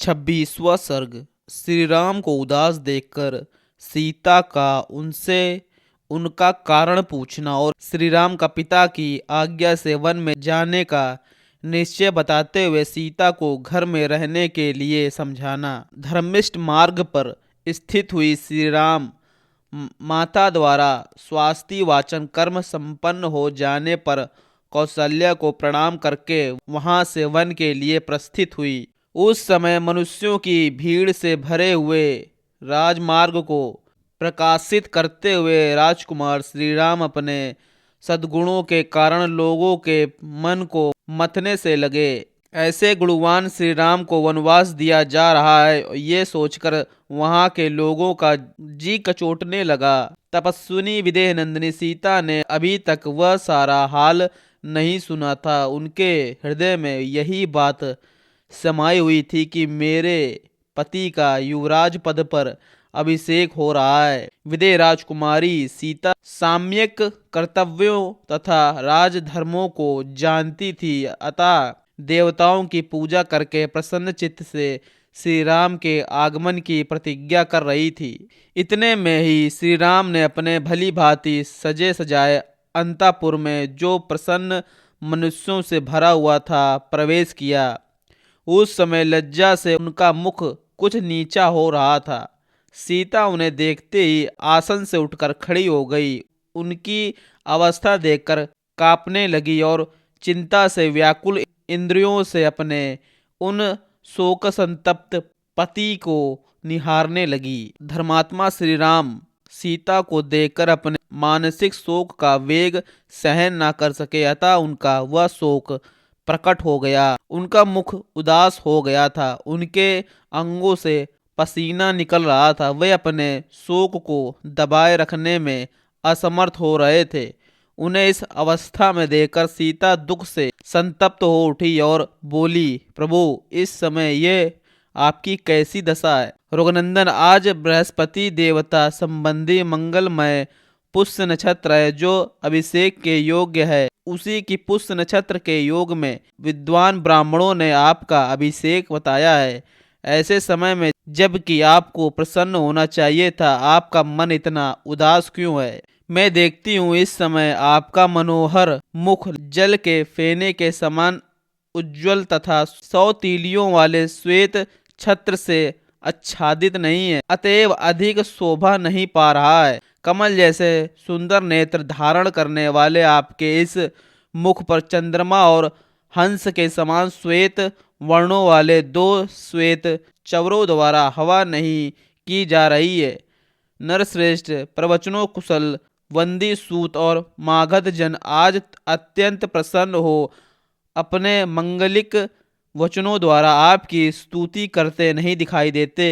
26वां सर्ग। श्री राम को उदास देखकर सीता का उनसे उनका कारण पूछना और श्री राम का पिता की आज्ञा से वन में जाने का निश्चय बताते हुए सीता को घर में रहने के लिए समझाना। धर्मिष्ठ मार्ग पर स्थित हुई श्री राम माता द्वारा स्वास्ति वाचन कर्म संपन्न हो जाने पर कौशल्या को प्रणाम करके वहां से वन के लिए प्रस्थित हुई। उस समय मनुष्यों की भीड़ से भरे हुए राजमार्ग को प्रकाशित करते हुए राजकुमार श्री राम अपने सद्गुणों के कारण लोगों के मन को मथने से लगे। ऐसे गुणवान श्री राम को वनवास दिया जा रहा है, ये सोचकर वहां के लोगों का जी कचोटने लगा। तपस्विनी विदेह नंदिनी सीता ने अभी तक वह सारा हाल नहीं सुना था। उनके हृदय में यही बात समाई हुई थी कि मेरे पति का युवराज पद पर अभिषेक हो रहा है। विदेह राजकुमारी सीता साम्यक कर्तव्यों तथा राजधर्मों को जानती थी, अतः देवताओं की पूजा करके प्रसन्न चित्त से श्री राम के आगमन की प्रतिज्ञा कर रही थी। इतने में ही श्री राम ने अपने भली भांति सजे सजाए अंतःपुर में, जो प्रसन्न मनुष्यों से भरा हुआ था, प्रवेश किया। उस समय लज्जा से उनका मुख कुछ नीचा हो रहा था। सीता उन्हें देखते ही आसन से उठकर खड़ी हो गई। उनकी अवस्था देखकर कांपने लगी और चिंता से व्याकुल इंद्रियों से अपने उन शोक संतप्त पति को निहारने लगी। धर्मात्मा श्री राम सीता को देखकर अपने मानसिक शोक का वेग सहन न कर सके, अतः उनका वह शोक प्रकट हो गया। उनका मुख उदास हो गया था, उनके अंगों से पसीना निकल रहा था। वे अपने शोक को दबाए रखने में असमर्थ हो रहे थे। उन्हें इस अवस्था में देखकर सीता दुख से संतप्त हो उठी और बोली, प्रभु, इस समय ये आपकी कैसी दशा है? रघुनंदन, आज बृहस्पति देवता संबंधी मंगलमय पुष्य नक्षत्र है, जो अभिषेक के योग्य है। उसी की पुष्य नक्षत्र के योग में विद्वान ब्राह्मणों ने आपका अभिषेक बताया है। ऐसे समय में जबकि आपको प्रसन्न होना चाहिए था, आपका मन इतना उदास क्यों है? मैं देखती हूँ इस समय आपका मनोहर मुख जल के फेने के समान उज्ज्वल तथा 100 तीलियों वाले श्वेत छत्र से आच्छादित नहीं है, अतएव अधिक शोभा नहीं पा रहा है। कमल जैसे सुंदर नेत्र धारण करने वाले आपके इस मुख पर चंद्रमा और हंस के समान श्वेत वर्णों वाले 2 श्वेत चवरों द्वारा हवा नहीं की जा रही है। नरश्रेष्ठ, प्रवचनों कुशल वंदी सूत और मागध जन आज अत्यंत प्रसन्न हो अपने मंगलिक वचनों द्वारा आपकी स्तुति करते नहीं दिखाई देते।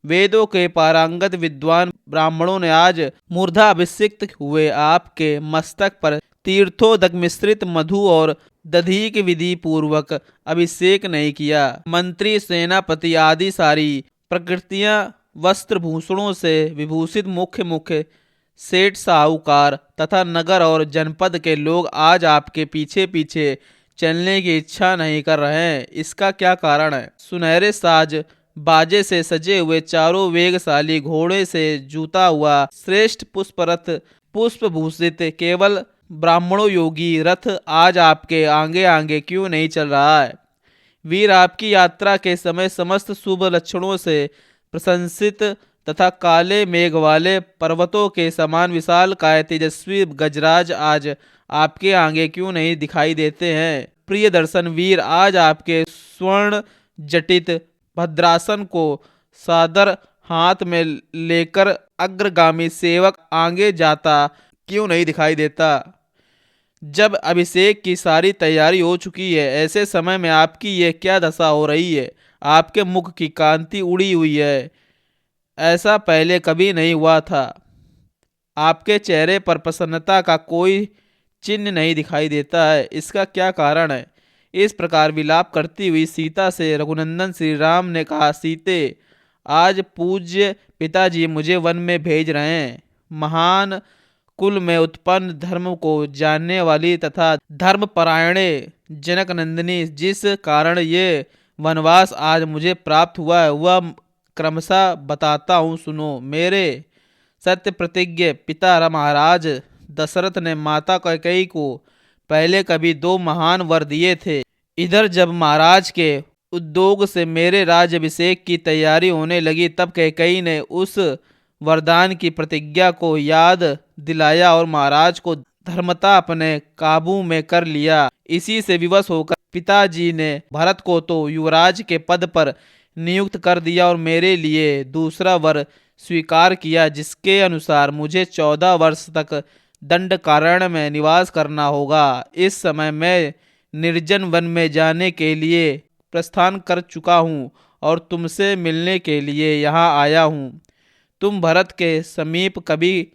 वेदों के पारंगत विद्वान ब्राह्मणों ने आज मूर्धा अभिषिक्त हुए आपके मस्तक पर तीर्थोदक मिश्रित मधु और दधी के विधि पूर्वक अभिषेक नहीं किया। मंत्री, सेनापति आदि सारी प्रकृतियां वस्त्र भूषणों से विभूषित मुख्य मुख्य सेठ साहूकार तथा नगर और जनपद के लोग आज आपके पीछे पीछे चलने की इच्छा नहीं कर रहे हैं। इसका क्या कारण है? सुनहरे साज बाजे से सजे हुए चारों वेगशाली घोड़े से जूता हुआ श्रेष्ठ पुष्परथ पुष्प भूषित केवल ब्राह्मणों योगी रथ आज आपके आगे आगे क्यों नहीं चल रहा है? वीर, आपकी यात्रा के समय समस्त शुभ लक्षणों से प्रशंसित तथा काले मेघ वाले पर्वतों के समान विशाल काय तेजस्वी गजराज आज आपके आगे क्यों नहीं दिखाई देते हैं? प्रिय दर्शन वीर, आज आपके स्वर्ण जटित भद्रासन को सादर हाथ में लेकर अग्रगामी सेवक आगे जाता क्यों नहीं दिखाई देता? जब अभिषेक की सारी तैयारी हो चुकी है, ऐसे समय में आपकी ये क्या दशा हो रही है? आपके मुख की कांति उड़ी हुई है, ऐसा पहले कभी नहीं हुआ था। आपके चेहरे पर प्रसन्नता का कोई चिन्ह नहीं दिखाई देता है, इसका क्या कारण है? इस प्रकार विलाप करती हुई सीता से रघुनंदन श्री राम ने कहा, सीते, आज पूज्य पिताजी मुझे वन में भेज रहे हैं। महान कुल में उत्पन्न धर्म को जानने वाली तथा धर्मपरायणे जनक नंदिनी जिस कारण ये वनवास आज मुझे प्राप्त हुआ है वह क्रमशः बताता हूँ, सुनो। मेरे सत्य प्रतिज्ञ पिता महाराज दशरथ ने माता कैकेयी को पहले कभी 2 महान वर दिए थे। इधर जब महाराज के उद्योग से मेरे राज्याभिषेक की तैयारी होने लगी तब कैकेयी ने उस वरदान की प्रतिज्ञा को याद दिलाया और महाराज को धर्मता अपने काबू में कर लिया। इसी से विवश होकर पिताजी ने भरत को तो युवराज के पद पर नियुक्त कर दिया और मेरे लिए दूसरा वर स्वीकार किया, जिसके अनुसार मुझे 14 वर्ष तक दंडकारण्य में निवास करना होगा। इस समय मैं निर्जन वन में जाने के लिए प्रस्थान कर चुका हूँ और तुमसे मिलने के लिए यहाँ आया हूँ। तुम भरत के समीप कभी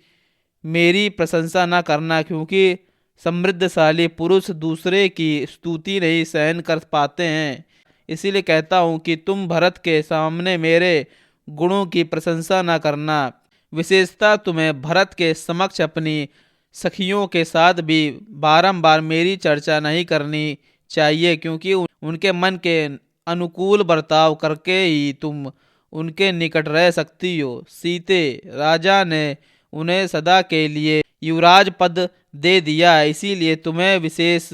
मेरी प्रशंसा न करना, क्योंकि समृद्धशाली पुरुष दूसरे की स्तुति नहीं सहन कर पाते हैं। इसीलिए कहता हूँ कि तुम भरत के सामने मेरे गुणों की प्रशंसा न करना। विशेषता तुम्हें भरत के समक्ष अपनी सखियों के साथ भी बारंबार मेरी चर्चा नहीं करनी चाहिए, क्योंकि उनके मन के अनुकूल बर्ताव करके ही तुम उनके निकट रह सकती हो। सीते, राजा ने उन्हें सदा के लिए युवराज पद दे दिया, इसीलिए तुम्हें विशेष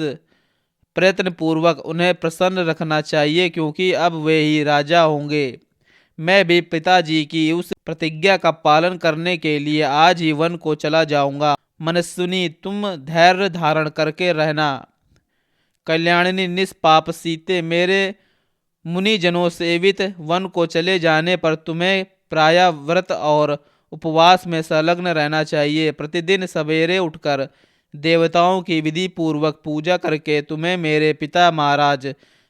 प्रयत्न पूर्वक उन्हें प्रसन्न रखना चाहिए, क्योंकि अब वे ही राजा होंगे। मैं भी पिताजी की उस प्रतिज्ञा का पालन करने के लिए आज ही वन को चला जाऊंगा। मनस्विनी, तुम धैर्य धारण करके रहना। कल्याणिनी, निष्पाप सीते, मेरे मुनिजनों सेवित वन को चले जाने पर तुम्हें प्रायः व्रत और उपवास में संलग्न रहना चाहिए। प्रतिदिन सवेरे उठकर देवताओं की विधि पूर्वक पूजा करके तुम्हें मेरे पिता महाराज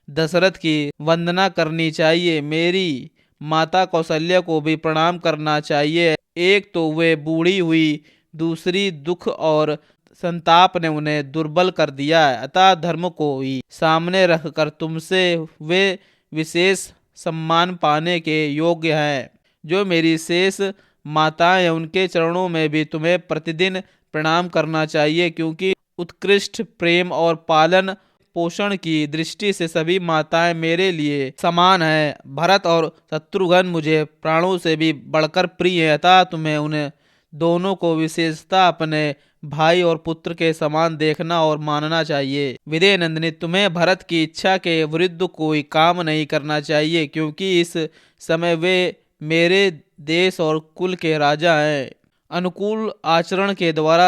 दशरथ की वंदना करनी चाहिए। मेरी माता कौशल्या को भी प्रणाम करना चाहिए। एक तो वे बूढ़ी हुई, दूसरी दुख और संताप ने उन्हें दुर्बल कर दिया है, अतः धर्म को ही सामने रखकर तुमसे वे विशेष सम्मान पाने के योग्य हैं। जो मेरी शेष माताएं हैं उनके चरणों में भी तुम्हें प्रतिदिन प्रणाम करना चाहिए, क्योंकि उत्कृष्ट प्रेम और पालन पोषण की दृष्टि से सभी माताएं मेरे लिए समान हैं। भरत और शत्रुघ्न मुझे प्राणों से भी बढ़कर प्रिय है, अतः तुम्हें उन्हें दोनों को विशेषता अपने भाई और पुत्र के समान देखना और मानना चाहिए। विदेह नंदिनी, तुम्हें भरत की इच्छा के विरुद्ध कोई काम नहीं करना चाहिए, क्योंकि इस समय वे मेरे देश और कुल के राजा हैं। अनुकूल आचरण के द्वारा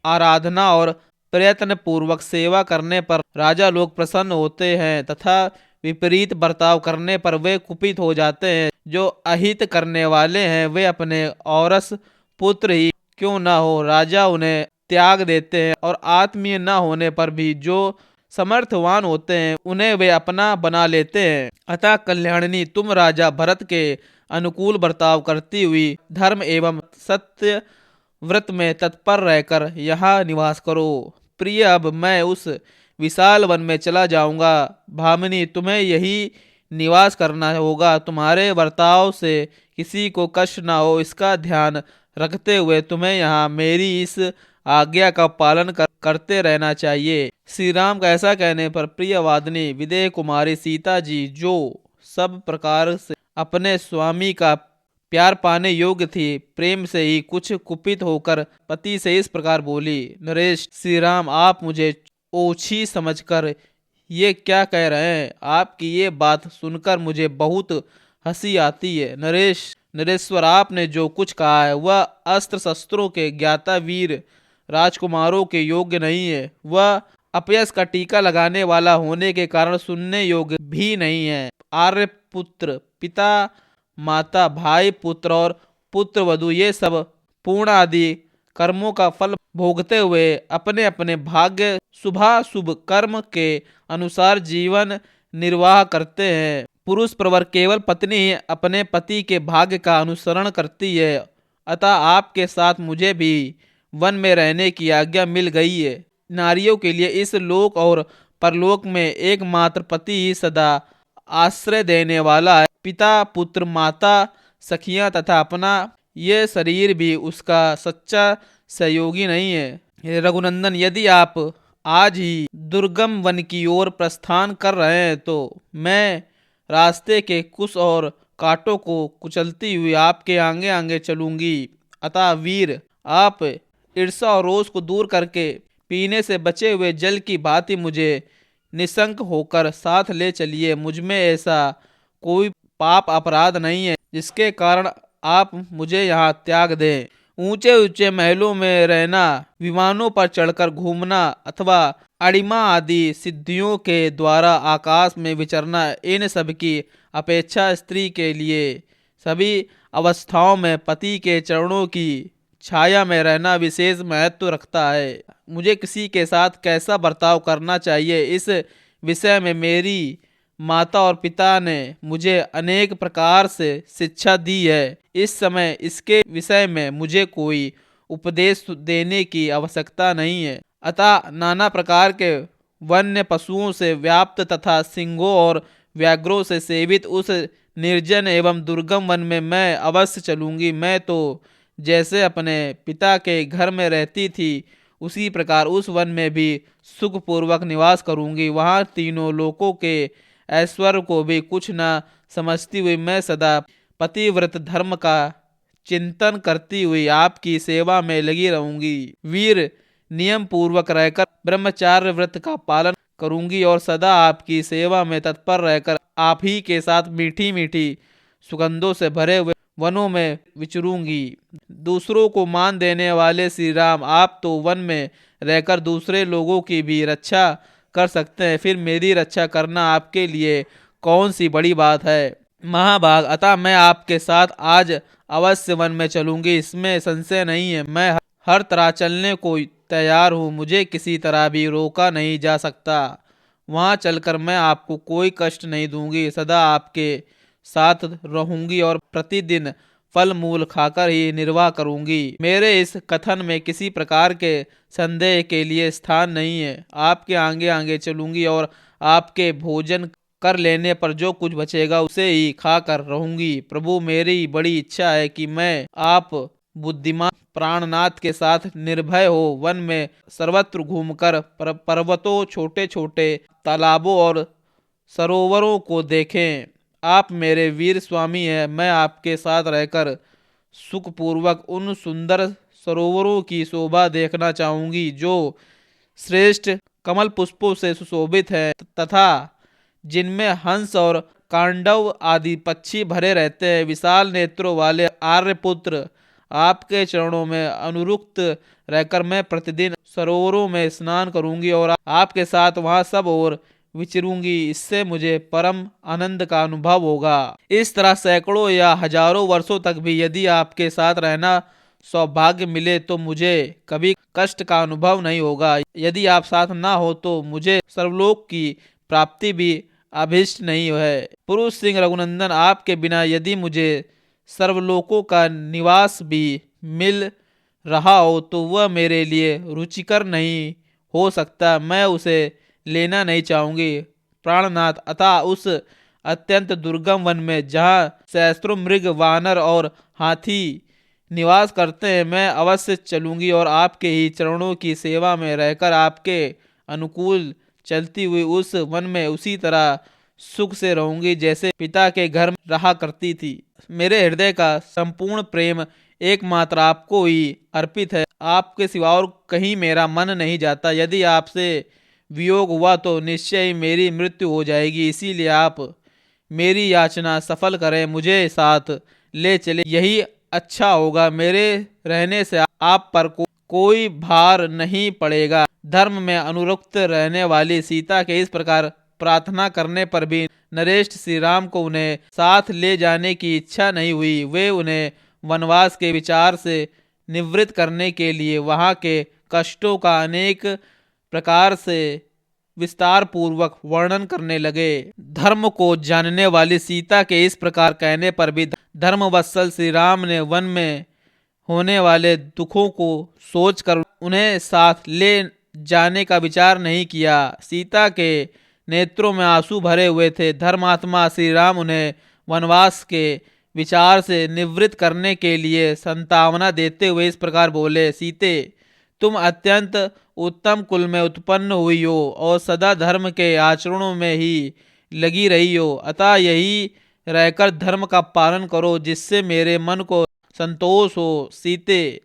आराधना और प्रयत्न पूर्वक सेवा करने पर राजा लोग प्रसन्न होते हैं तथा विपरीत बर्ताव करने पर वे कुपित हो जाते हैं। जो अहित करने वाले हैं वे अपने औरस पुत्र ही क्यों न हो राजा उन्हें त्याग देते हैं, और आत्मीय न होने पर भी जो समर्थवान होते हैं उन्हें वे अपना बना लेते हैं। अतः कल्याणिनी, तुम राजा भरत के अनुकूल बर्ताव करती हुई धर्म एवं सत्य व्रत में तत्पर रहकर यहाँ निवास करो। प्रिय, अब मैं उस विशाल वन में चला जाऊंगा। भामिनी, तुम्हें यही निवास करना होगा। तुम्हारे बर्ताव से किसी को कष्ट ना हो, इसका ध्यान रखते हुए तुम्हें यहाँ मेरी इस आज्ञा का पालन करते रहना चाहिए। श्री राम का ऐसा कहने पर प्रियवादिनी विदेह कुमारी सीता जी, जो सब प्रकार से अपने स्वामी का प्यार पाने योग्य थी, प्रेम से ही कुछ कुपित होकर पति से इस प्रकार बोली। नरेश, श्री राम आप मुझे ओछी समझकर ये क्या कह रहे हैं? आपकी ये बात सुनकर मुझे बहुत हंसी आती है। नरेश्वर, आपने जो कुछ कहा है वह अस्त्र शस्त्रों के ज्ञाता वीर राजकुमारों के योग्य नहीं है। वह अपयश का टीका लगाने वाला होने के कारण सुनने योग्य भी नहीं है। आर्य पुत्र, पिता माता, भाई पुत्र और पुत्र वधु, ये सब पूर्ण आदि कर्मों का फल भोगते हुए अपने अपने भाग्य शुभाशुभ कर्म के अनुसार जीवन निर्वाह करते हैं। पुरुष प्रवर केवल पत्नी ही अपने पति के भाग्य का अनुसरण करती है। अतः आपके साथ मुझे भी वन में रहने की आज्ञा मिल गई है। नारियों के लिए इस लोक और परलोक में एकमात्र पति ही सदा आश्रय देने वाला है। पिता, पुत्र, माता, सखियां तथा अपना ये शरीर भी उसका सच्चा सहयोगी नहीं है। रघुनंदन, यदि आप आज ही दुर्गम वन की ओर प्रस्थान कर रहे हैं तो मैं रास्ते के कुश और कांटों को कुचलती हुई आपके आगे आगे चलूंगी। अतः वीर, आप ईर्ष्या और रोष को दूर करके पीने से बचे हुए जल की भांति मुझे निशंक होकर साथ ले चलिए। मुझमें ऐसा कोई पाप अपराध नहीं है जिसके कारण आप मुझे यहाँ त्याग दें। ऊंचे ऊंचे महलों में रहना, विमानों पर चढ़कर घूमना अथवा अणिमा आदि सिद्धियों के द्वारा आकाश में विचरना, इन सब की अपेक्षा स्त्री के लिए सभी अवस्थाओं में पति के चरणों की छाया में रहना विशेष महत्व रखता है। मुझे किसी के साथ कैसा बर्ताव करना चाहिए, इस विषय में मेरी माता और पिता ने मुझे अनेक प्रकार से शिक्षा दी है। इस समय इसके विषय में मुझे कोई उपदेश देने की आवश्यकता नहीं है। अतः नाना प्रकार के वन्य पशुओं से व्याप्त तथा सिंहों और व्याघ्रों से सेवित उस निर्जन एवं दुर्गम वन में मैं अवश्य चलूंगी। मैं तो जैसे अपने पिता के घर में रहती थी उसी प्रकार उस वन में भी सुखपूर्वक निवास करूंगी। वहां तीनों लोकों के ऐश्वर्य को भी कुछ न समझती हुई मैं सदा पतिव्रत धर्म का चिंतन करती हुई आपकी सेवा में लगी रहूंगी। वीर, नियम पूर्वक रहकर ब्रह्मचार्य व्रत का पालन करूंगी और सदा आपकी सेवा में तत्पर रहकर आप ही के साथ मीठी मीठी सुगंधों से भरे हुए वनों में विचरूंगी। दूसरों को मान देने वाले श्री राम, आप तो वन में रहकर दूसरे लोगों की भी रक्षा कर सकते हैं, फिर मेरी रक्षा करना आपके लिए कौन सी बड़ी बात है। महाभाग, अतः मैं आपके साथ आज अवश्य वन में चलूंगी, इसमें संशय नहीं है। मैं हर तरह चलने को तैयार हूँ, मुझे किसी तरह भी रोका नहीं जा सकता। वहां चलकर मैं आपको कोई कष्ट नहीं दूंगी, सदा आपके साथ रहूंगी और प्रतिदिन फल मूल खाकर ही निर्वाह करूंगी। मेरे इस कथन में किसी प्रकार के संदेह के लिए स्थान नहीं है। आपके आगे आगे चलूंगी और आपके भोजन कर लेने पर जो कुछ बचेगा उसे ही खाकर रहूंगी। प्रभु, मेरी बड़ी इच्छा है कि मैं आप बुद्धिमान प्राणनाथ के साथ निर्भय हो वन में सर्वत्र घूमकर पर्वतों, छोटे छोटे तालाबों और सरोवरों को देखें। आप मेरे वीर स्वामी हैं, मैं आपके साथ रहकर सुखपूर्वक उन सुंदर सरोवरों की शोभा देखना चाहूंगी जो श्रेष्ठ कमल पुष्पों से सुशोभित है तथा जिनमें हंस और कांडव आदि पक्षी भरे रहते हैं। विशाल नेत्रों वाले आर्यपुत्र, आपके चरणों में अनुरुक्त रहकर मैं प्रतिदिन सरोवरों में स्नान करूंगी और आपके साथ वहां सब और विचरूंगी। इससे मुझे परम आनंद का अनुभव होगा। इस तरह सैकड़ों या हजारों वर्षों तक भी यदि आपके साथ रहना सौभाग्य मिले तो मुझे कभी कष्ट का अनुभव नहीं होगा। यदि आप साथ ना हो तो मुझे सर्वलोक की प्राप्ति भी अभिष्ट नहीं है। पुरुष सिंह रघुनंदन, आपके बिना यदि मुझे सर्वलोकों का निवास भी मिल रहा हो तो वह मेरे लिए रुचिकर नहीं हो सकता, मैं उसे लेना नहीं चाहूंगी। प्राणनाथ, अतः उस अत्यंत दुर्गम वन में जहाँ सहस्त्रों मृग, वानर और हाथी निवास करते हैं मैं अवश्य चलूंगी और आपके ही चरणों की सेवा में रहकर आपके अनुकूल चलती हुई उस वन में उसी तरह सुख से रहूंगी जैसे पिता के घर रहा करती थी। मेरे हृदय का संपूर्ण प्रेम एकमात्र आपको ही अर्पित है, आपके सिवा और कहीं मेरा मन नहीं जाता। यदि आपसे वियोग हुआ तो निश्चय ही मेरी मृत्यु हो जाएगी, इसीलिए आप मेरी याचना सफल करें, मुझे साथ ले चले, यही अच्छा होगा। मेरे रहने से आप पर कोई भार नहीं पड़ेगा। धर्म में अनुरक्त रहने वाली सीता के इस प्रकार प्रार्थना करने पर भी नरेश श्री राम को उन्हें साथ ले जाने की इच्छा नहीं हुई। वे उन्हें वनवास के विचार से निवृत्त करने के लिए वहां के कष्टों का अनेक प्रकार से विस्तार पूर्वक वर्णन करने लगे। धर्म को जानने वाली सीता के इस प्रकार कहने पर भी धर्मवत्सल श्री राम ने वन में होने वाले दुखों को सोचकर उन्हें साथ ले जाने का विचार नहीं किया। सीता के नेत्रों में आंसू भरे हुए थे। धर्मात्मा श्री राम उन्हें वनवास के विचार से निवृत्त करने के लिए संतावना देते हुए इस प्रकार बोले, सीते, तुम अत्यंत उत्तम कुल में उत्पन्न हुई हो और सदा धर्म के आचरणों में ही लगी रही हो। अतः यही रहकर धर्म का पालन करो, जिससे मेरे मन को संतोष हो। सीते,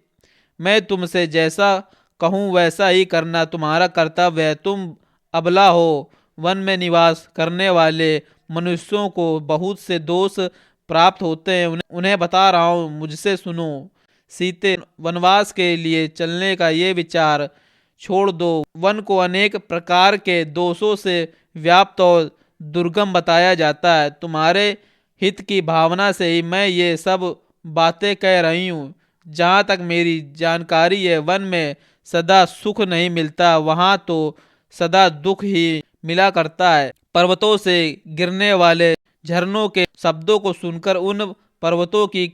मैं तुमसे जैसा कहूँ वैसा ही करना तुम्हारा कर्तव्य है। तुम अबला हो। वन में निवास करने वाले मनुष्यों को बहुत से दोष प्राप्त होते हैं, उन्हें बता रहा हूँ, मुझसे सुनो। सीते, वनवास के लिए चलने का ये विचार छोड़ दो। वन को अनेक प्रकार के दोषों से व्याप्त और दुर्गम बताया जाता है। तुम्हारे हित की भावना से ही मैं ये सब बातें कह रही हूँ। जहाँ तक मेरी जानकारी है, वन में सदा सुख नहीं मिलता, वहाँ तो सदा दुख ही मिला करता है। पर्वतों से गिरने वाले झरनों के शब्दों को सुनकर उन पर्वतों की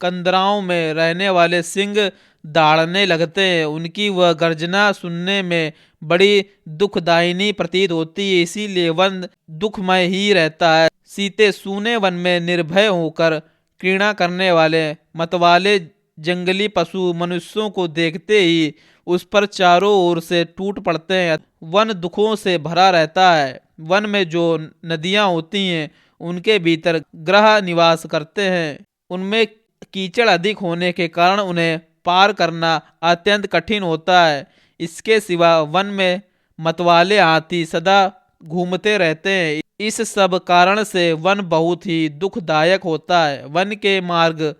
कंदराओं में रहने वाले सिंह दहाड़ने लगते हैं। उनकी वह गर्जना सुनने में बड़ी दुखदायिनी प्रतीत होती है, इसीलिए वन दुखमय ही रहता है। सीते, सूने वन में निर्भय होकर क्रीड़ा करने वाले मतवाले जंगली पशु मनुष्यों को देखते ही उस पर चारों ओर से टूट पड़ते हैं। वन दुखों से भरा रहता है। वन में जो नदियां होती हैं, उनके भीतर ग्रह निवास करते हैं। उनमें कीचड़ अधिक होने के कारण उन्हें पार करना अत्यंत कठिन होता है। इसके सिवा वन में मतवाले हाथी सदा घूमते रहते हैं। इस सब कारण से वन बहुत ही दुखदायक होता है। वन के मार्ग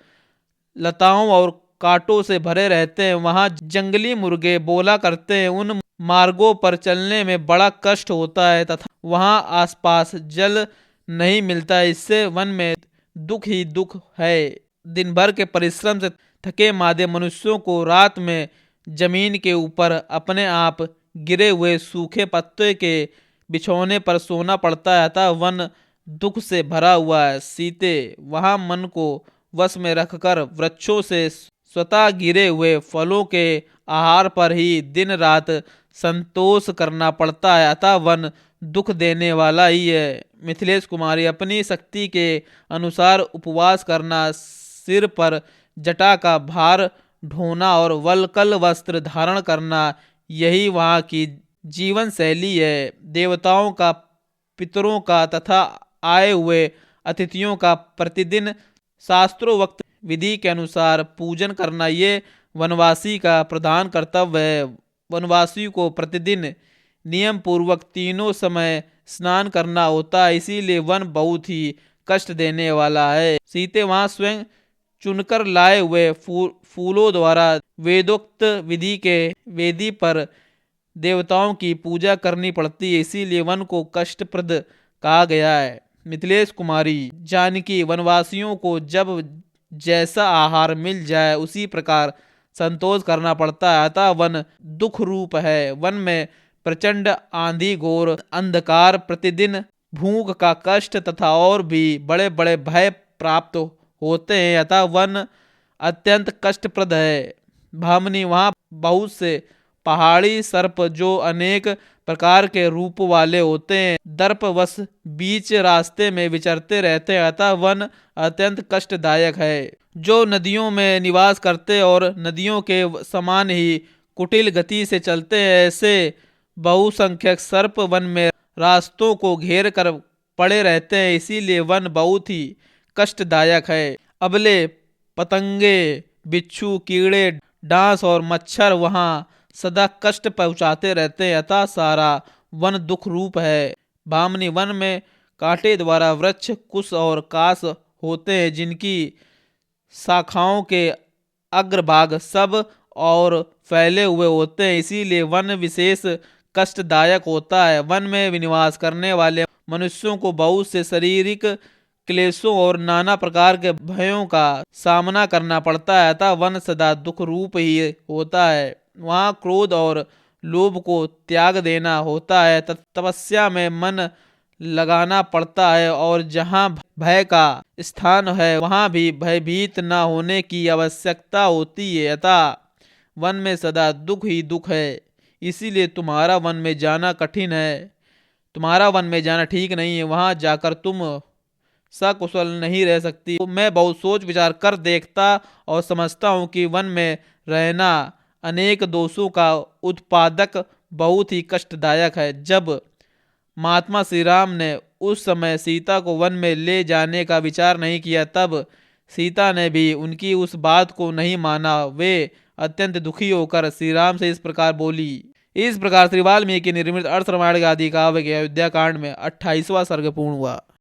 लताओं और कांटों से भरे रहते हैं। वहाँ जंगली मुर्गे बोला करते हैं। उन मार्गों पर चलने में बड़ा कष्ट होता है तथा वहाँ आसपास जल नहीं मिलता। इससे वन में दुख ही दुख है। दिन भर के परिश्रम से थके मादे मनुष्यों को रात में जमीन के ऊपर अपने आप गिरे हुए सूखे पत्ते के बिछौने पर सोना पड़ता है। अतः वन दुख से भरा हुआ है। सीते, वहाँ मन को वश में रखकर वृक्षों से स्वतः गिरे हुए फलों के आहार पर ही दिन रात संतोष करना पड़ता है। अतः वन दुख देने वाला ही है। मिथिलेश कुमारी, अपनी शक्ति के अनुसार उपवास करना, सिर पर जटा का भार ढोना और वलकल वस्त्र धारण करना, यही वहाँ की जीवन शैली है। देवताओं का, पितरों का तथा आए हुए अतिथियों का प्रतिदिन शास्त्रोक्त विधि के अनुसार पूजन करना, ये वनवासी का प्रधान कर्तव्य है। वनवासी को प्रतिदिन नियम पूर्वक तीनों समय स्नान करना होता है, इसीलिए वन बहुत ही कष्ट देने वाला है। सीते, वहाँ स्वयं चुनकर लाए हुए फूलों द्वारा वेदोक्त विधि के वेदी पर देवताओं की पूजा करनी पड़ती है, इसीलिए वन को कष्टप्रद कहा गया है। मिथिलेश कुमारी, जानकी, वनवासियों को जब जैसा आहार मिल जाए उसी प्रकार संतोष करना पड़ता है। अतः वन दुख रूप है। वन में प्रचंड आंधी, घोर अंधकार, प्रतिदिन भूख का कष्ट तथा और भी बड़े बड़े भय प्राप्त होते हैं। अतः वन अत्यंत कष्टप्रद है। भामिनी, वहाँ बहुत से पहाड़ी सर्प जो अनेक प्रकार के रूप वाले होते हैं, दर्पवश बीच रास्ते में विचरते रहते हैं। अतः वन अत्यंत कष्टदायक है। जो नदियों में निवास करते और नदियों के समान ही कुटिल गति से चलते हैं, ऐसे बहुसंख्यक सर्प वन में रास्तों को घेर कर पड़े रहते हैं, इसीलिए वन बहुत ही कष्टदायक है। अबले, पतंगे, बिच्छू, कीड़े, डांस और मच्छर वहाँ सदा कष्ट पहुँचाते रहते हैं। अतः सारा वन दुख रूप है। भामिनी, वन में कांटे द्वारा वृक्ष, कुश और काश होते हैं, जिनकी शाखाओं के अग्रभाग सब और फैले हुए होते हैं, इसीलिए वन विशेष कष्टदायक होता है। वन में निवास करने वाले मनुष्यों को बहुत से शारीरिक क्लेशों और नाना प्रकार के भयों का सामना करना पड़ता है। अतः वन सदा दुख रूप ही होता है। वहाँ क्रोध और लोभ को त्याग देना होता है, तपस्या में मन लगाना पड़ता है, और जहाँ भय का स्थान है वहाँ भी भयभीत न होने की आवश्यकता होती है। अतः वन में सदा दुख ही दुख है, इसीलिए तुम्हारा वन में जाना कठिन है। तुम्हारा वन में जाना ठीक नहीं है। वहाँ जाकर तुम सकुशल नहीं रह सकती। तो मैं बहुत सोच विचार कर देखता और समझता हूँ कि वन में रहना अनेक दोषों का उत्पादक बहुत ही कष्टदायक है। जब महात्मा श्री राम ने उस समय सीता को वन में ले जाने का विचार नहीं किया, तब सीता ने भी उनकी उस बात को नहीं माना। वे अत्यंत दुखी होकर श्री राम से इस प्रकार बोली। इस प्रकार श्री वाल्मीकि निर्मित अर्थ रामायण के आदि काव्य के अयोध्या कांड में 28वां सर्ग पूर्ण हुआ।